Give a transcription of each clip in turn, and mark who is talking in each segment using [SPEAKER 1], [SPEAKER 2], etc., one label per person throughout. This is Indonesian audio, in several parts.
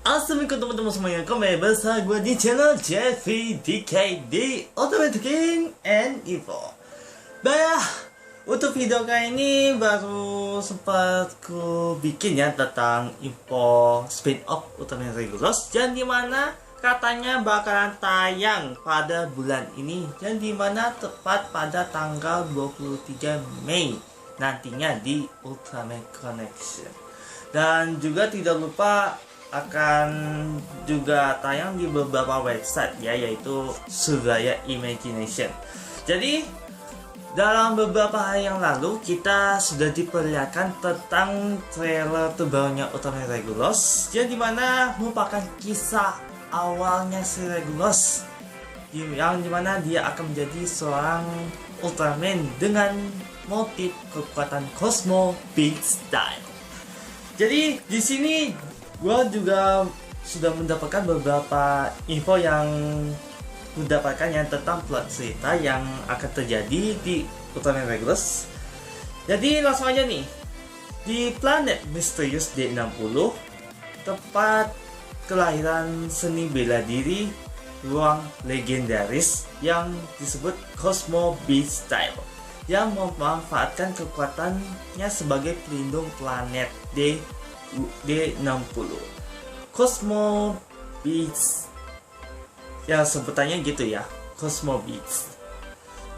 [SPEAKER 1] Assalamualaikum teman-teman semuanya, kembali bersama gue di channel Jeffy DK di Ultimate King and Evo. Baiklah, untuk video kali ini baru sempat ku bikin ya tentang info spin-off Ultimate Regulus, yang dimana katanya bakalan tayang pada bulan ini, yang dimana tepat pada tanggal 23 Mei nantinya di Ultimate Connection. Dan juga tidak lupa akan juga tayang di beberapa website ya, yaitu Suraya Imagination. Jadi dalam beberapa hari yang lalu kita sudah diperlihatkan tentang trailer terbarunya Ultimate Regulus, yang dimana merupakan kisah awalnya si Regulus, yang dimana dia akan menjadi seorang Ultraman dengan motif kekuatan Cosmo Beast Style. Jadi di sini gue juga sudah mendapatkan beberapa info yang mendapatkan yang tentang plot cerita yang akan terjadi di Ultraman Regulus. Jadi langsung aja nih, di planet misterius D60, tempat kelahiran seni bela diri ruang legendaris yang disebut Cosmo Beast Style, yang memanfaatkan kekuatannya sebagai pelindung planet D60. Cosmo Beast, ya sebutannya gitu ya, Cosmo Beast.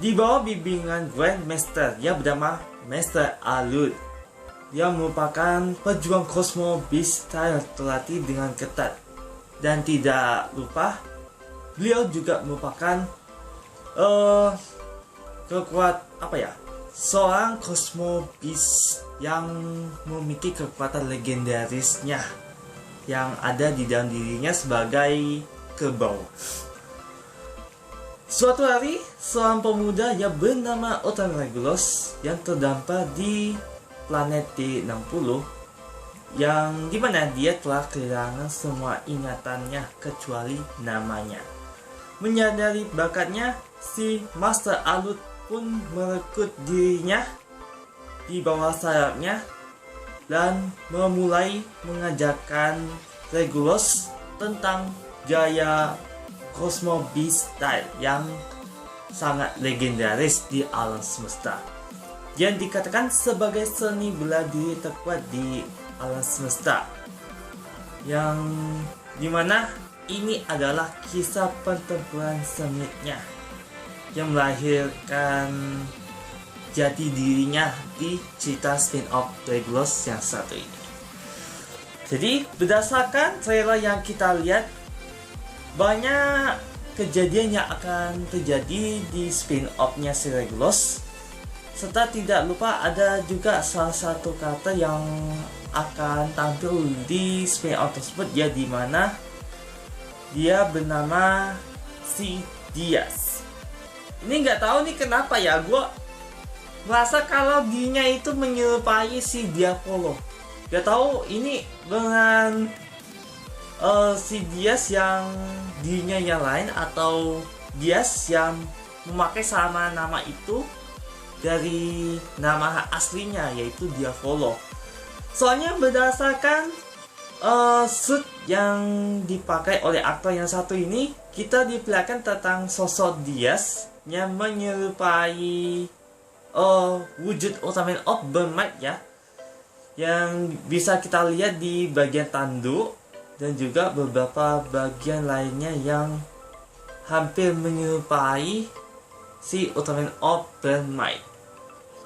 [SPEAKER 1] Di bawah bimbingan Grandmaster yang bernama Master Alud, yang merupakan pejuang Cosmo Beast Style terlatih dengan ketat. Dan tidak lupa, beliau juga merupakan seorang Cosmo Beast yang memiliki kekuatan legendarisnya yang ada di dalam dirinya sebagai kerbau. Suatu hari, seorang pemuda yang bernama Ultraman Regulus yang terdampar di planet D60, yang dimana dia telah kehilangan semua ingatannya kecuali namanya. Menyadari bakatnya, si Master Alud pun merekrut dirinya di bawah sayapnya dan memulai mengajarkan Regulus tentang gaya Cosmo Beast Style yang sangat legendaris di alam semesta, yang dikatakan sebagai seni bela diri terkuat di alam semesta, yang dimana ini adalah kisah pertempuran sengitnya yang melahirkan jati dirinya di cerita spin-off Regulus yang satu ini. Jadi berdasarkan trailer yang kita lihat, banyak kejadian yang akan terjadi di spin-off-nya si Regulus, serta tidak lupa ada juga salah satu karakter yang akan tampil di spin-off tersebut, ya dimana dia bernama si Diaz. Ini nggak tahu nih kenapa ya, gue merasa kalau dianya itu menyerupai si Diavolo. Gak tahu ini dengan si Diaz yang dirinya yang lain, atau Diaz yang memakai sama nama itu dari nama aslinya, yaitu Diavolo. Soalnya berdasarkan suit yang dipakai oleh aktor yang satu ini, kita diperlihatkan tentang sosok Diaz yang menyerupai wujud Ultraman of Burmight ya, yang bisa kita lihat di bagian tanduk dan juga beberapa bagian lainnya yang hampir menyerupai si Ultraman of Burmight.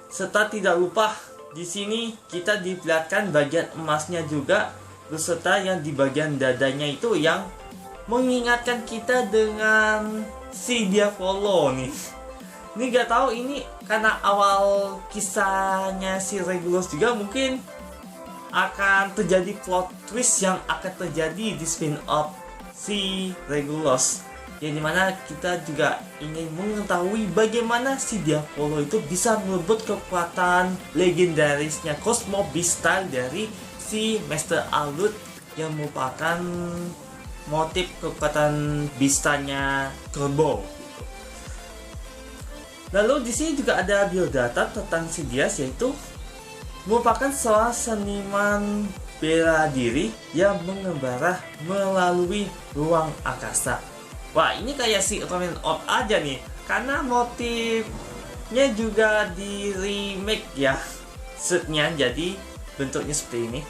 [SPEAKER 1] Serta tidak lupa di sini kita diperlihatkan bagian emasnya juga, beserta yang di bagian dadanya itu yang mengingatkan kita dengan si Diavolo nih. Ini gak tahu ini karena awal kisahnya si Regulus juga, mungkin akan terjadi plot twist yang akan terjadi di spin-off si Regulus, yang dimana kita juga ingin mengetahui bagaimana si Diavolo itu bisa merebut kekuatan legendarisnya Cosmo Beast Style dari si Master Alud, yang merupakan motif kekuatan bistanya kerbau. Lalu di sini juga ada biodata tentang si Diaz, yaitu merupakan seorang seniman bela diri yang mengembara melalui ruang angkasa. Wah, ini kayak si Ultraman Orb aja nih, karena motifnya juga di remake ya, setnya jadi bentuknya seperti ini.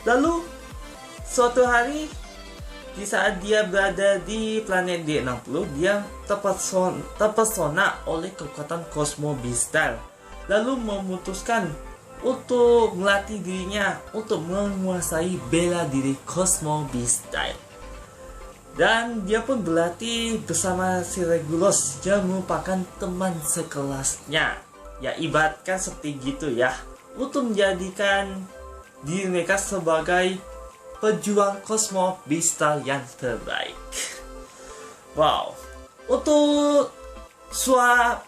[SPEAKER 1] Lalu suatu hari di saat dia berada di planet D60, dia terpesona oleh kekuatan Cosmo Beastyle, lalu memutuskan untuk melatih dirinya untuk menguasai bela diri Cosmo Beastyle. Dan dia pun berlatih bersama si Regulus yang merupakan teman sekelasnya. Ya, ibaratkan seperti gitu ya, untuk menjadikan diri mereka sebagai pejuang Cosmo Beastyle yang terbaik. Wow. Untuk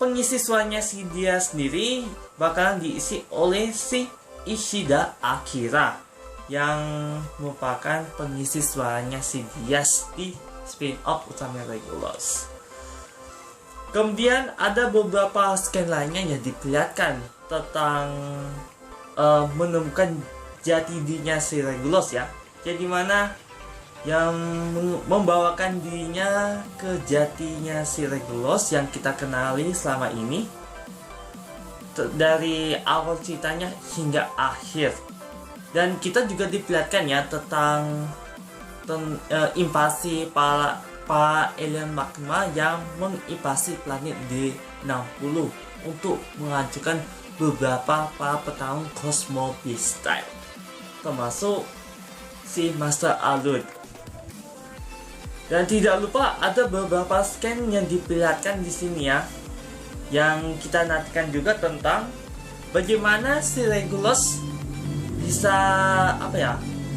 [SPEAKER 1] pengisi suaranya si dia sendiri bakalan diisi oleh si Ishida Akira, yang merupakan pengisi suaranya si Diaz di spin-off Ultraman Regulus. Kemudian ada beberapa scan lainnya yang diperlihatkan tentang menemukan jati dirinya si Regulus ya. Jadi mana yang membawakan dirinya ke jatinya si Regulus yang kita kenali selama ini dari awal ceritanya hingga akhir. Dan kita juga diperlihatkan ya tentang invasi para alien magma yang menginvasi planet D60 untuk menghancurkan beberapa para petarung Cosmo Beastyle, termasuk si Master Alud. Dan tidak lupa ada beberapa scan yang diperlihatkan di sini ya, yang kita nantikan juga tentang bagaimana si Regulus bisa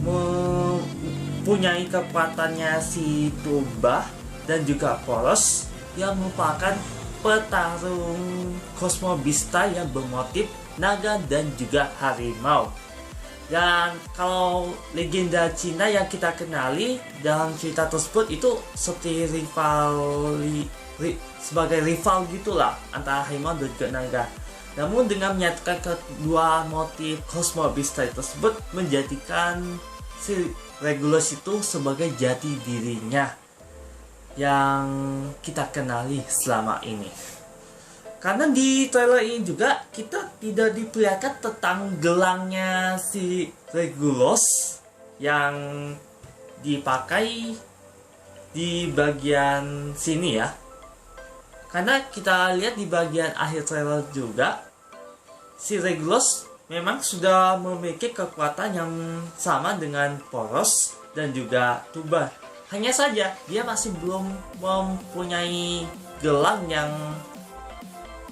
[SPEAKER 1] mempunyai kekuatannya si Tuba dan juga Poros yang merupakan petarung Cosmo Beastyle yang bermotif naga dan juga harimau. Dan kalau legenda Cina yang kita kenali dalam cerita tersebut itu seperti sebagai rival gitulah antara harimau dan juga naga. Namun dengan menyatukan kedua motif Cosmo Beastyle tersebut menjadikan si Regulus itu sebagai jati dirinya yang kita kenali selama ini. Karena di trailer ini juga kita tidak diperlihatkan tentang gelangnya si Regulus yang dipakai di bagian sini ya. Karena kita lihat di bagian akhir trailer juga, si Regulus memang sudah memiliki kekuatan yang sama dengan Poros dan juga Tuba. Hanya saja dia masih belum mempunyai gelang yang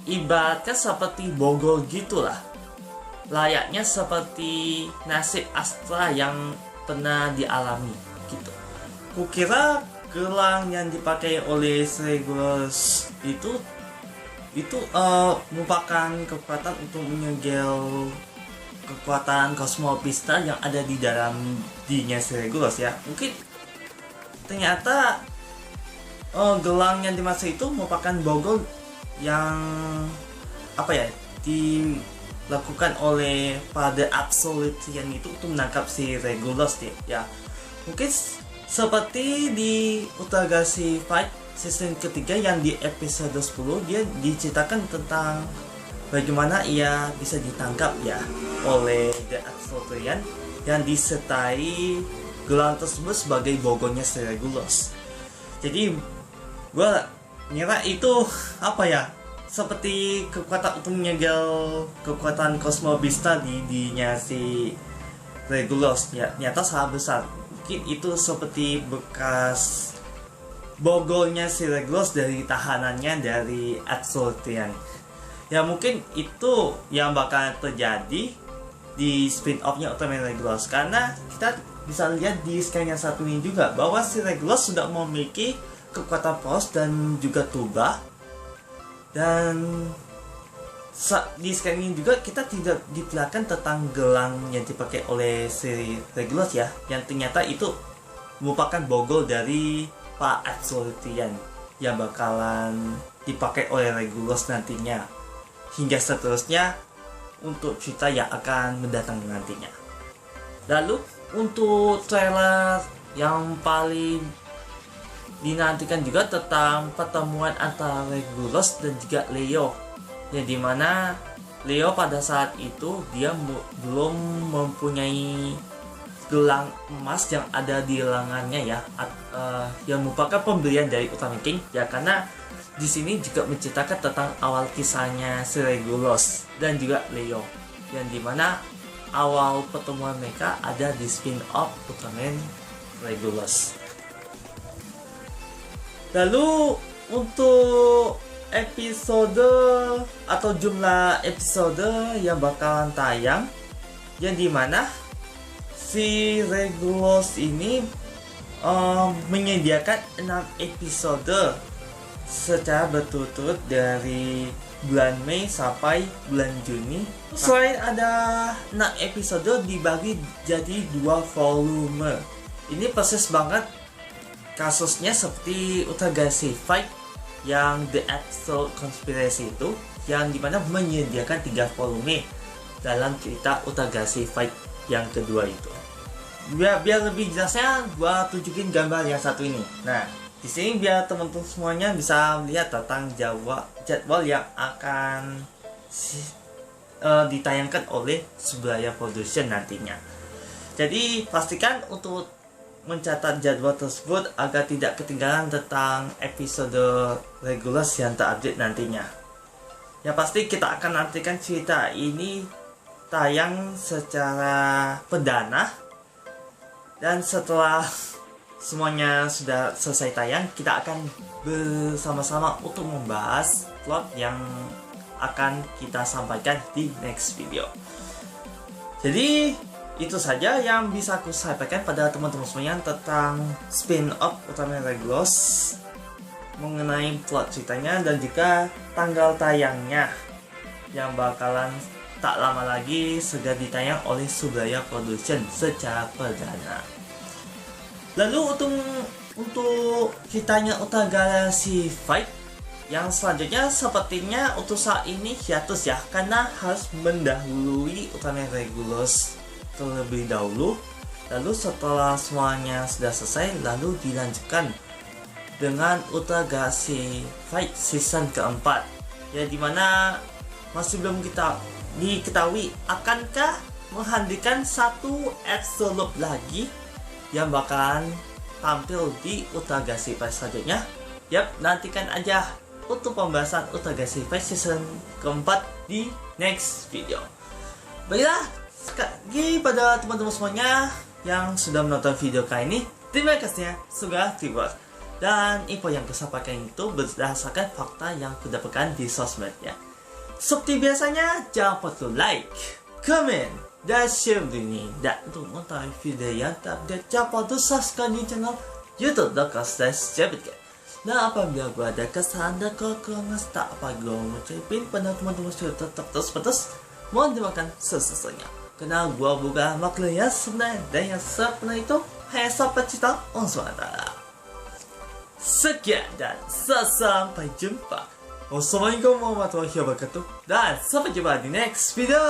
[SPEAKER 1] ibaratnya seperti Bogor gitulah, layaknya seperti nasib Astra yang pernah dialami gitu. Kukira gelang yang dipakai oleh Regulus itu merupakan kekuatan untuk menyegel kekuatan Cosmo Beastyle yang ada di dalam dirinya Regulus ya. Mungkin ternyata gelang yang dimaksud itu merupakan Bogor yang dilakukan oleh pada Absolutian itu untuk menangkap si Regulus ya. Mungkin seperti di Ultra Galaxy Fight season ketiga yang di episode 10 dia diceritakan tentang bagaimana ia bisa ditangkap ya oleh The Absolutian yang disertai gelang tersebut sebagai Bogornya si Regulus. Jadi gua ngira itu seperti kekuatan untuk menyegel kekuatan Cosmo Beastyle di dirinya si Regulus ya. Ternyata sangat besar. Mungkin itu seperti bekas Bogornya si Regulus dari tahanannya dari Absolutian. Ya mungkin itu yang bakal terjadi di spin-off-nya Ultraman Regulus, karena kita bisa lihat di scan yang satu ini juga bahwa si Regulus sudah memiliki kekuatan Poros dan juga Tuba. Dan di scan ini juga kita tidak diperlihatkan tentang gelang yang dipakai oleh si Regulus ya, yang ternyata itu merupakan Bogor dari Pak Absolutian yang bakalan dipakai oleh Regulus nantinya, hingga seterusnya untuk cerita yang akan mendatang nantinya. Lalu untuk trailer yang paling dinantikan juga tentang pertemuan antara Regulus dan juga Leo, yang dimana Leo pada saat itu dia belum mempunyai gelang emas yang ada di lengannya ya, yang merupakan pemberian dari Ultraman King ya, karena di sini juga menceritakan tentang awal kisahnya si Regulus dan juga Leo, yang dimana awal pertemuan mereka ada di spin-off Ultraman Regulus. Lalu untuk episode atau jumlah episode yang bakalan tayang, yang dimana si Regulus ini menyediakan 6 episode secara berturut-turut dari bulan Mei sampai bulan Juni. Selain ada 6 episode dibagi jadi 2 volume. Ini persis banget kasusnya seperti Ultra Galaxy Fight yang The Absolute Conspiracy itu, yang dimana menyediakan 3 volume dalam cerita Ultra Galaxy Fight yang kedua itu. Biar lebih jelasnya, gua tunjukin gambar yang satu ini. Nah, di sini biar teman-teman semuanya bisa melihat tentang jadwal yang akan ditayangkan oleh Subraya Production nantinya. Jadi pastikan untuk mencatat jadwal tersebut agar tidak ketinggalan tentang episode Regulus yang terupdate nantinya. Yang pasti kita akan nantikan cerita ini tayang secara perdana, dan setelah semuanya sudah selesai tayang, kita akan bersama-sama untuk membahas plot yang akan kita sampaikan di next video. Jadi itu saja yang bisa aku sampaikan pada teman-teman semuanya tentang spin-off Ultraman Regulus, mengenai plot ceritanya dan juga tanggal tayangnya yang bakalan tak lama lagi segera ditayang oleh Subraya Production secara perdana. Lalu untuk ceritanya Ultra Galaxy Fight yang selanjutnya sepertinya untuk saat ini hiatus ya, karena harus mendahului Ultraman Regulus terlebih dahulu. Lalu setelah semuanya sudah selesai, lalu dilanjutkan dengan Ultra Galaxy Fight season keempat, ya, dimana masih belum diketahui akankah menghadirkan satu Absolute lagi yang bakalan tampil di Ultra Galaxy Fight selanjutnya. Yap, nantikan aja untuk pembahasan Ultra Galaxy Fight season keempat di next video. Baiklah, sekali pada teman-teman semuanya yang sudah menonton video kali ini, terima kasih sudah reward. Dan info yang kusampaikan itu berdasarkan fakta yang kudapatkan di sosmed ya. Seperti biasanya, jangan lupa like, comment, dan share video ini. Dan untuk mengetahui video yang terupdate, jangan lupa subscribe di channel youtube.com/jabitcat. Nah, apabila gue ada kesalahan dan kekurangan, tak apa gue mengucapin pada teman-teman sudah tetap terus mohon dimakan sesuatunya. Karena gue bukan makhluk yang sebenarnya, dan yang sebenarnya itu hanya sahabat cita Allah SWT. Sekian dan sampai jumpa. Wassalamualaikum warahmatullahi wabarakatuh, dan sampai jumpa di next video.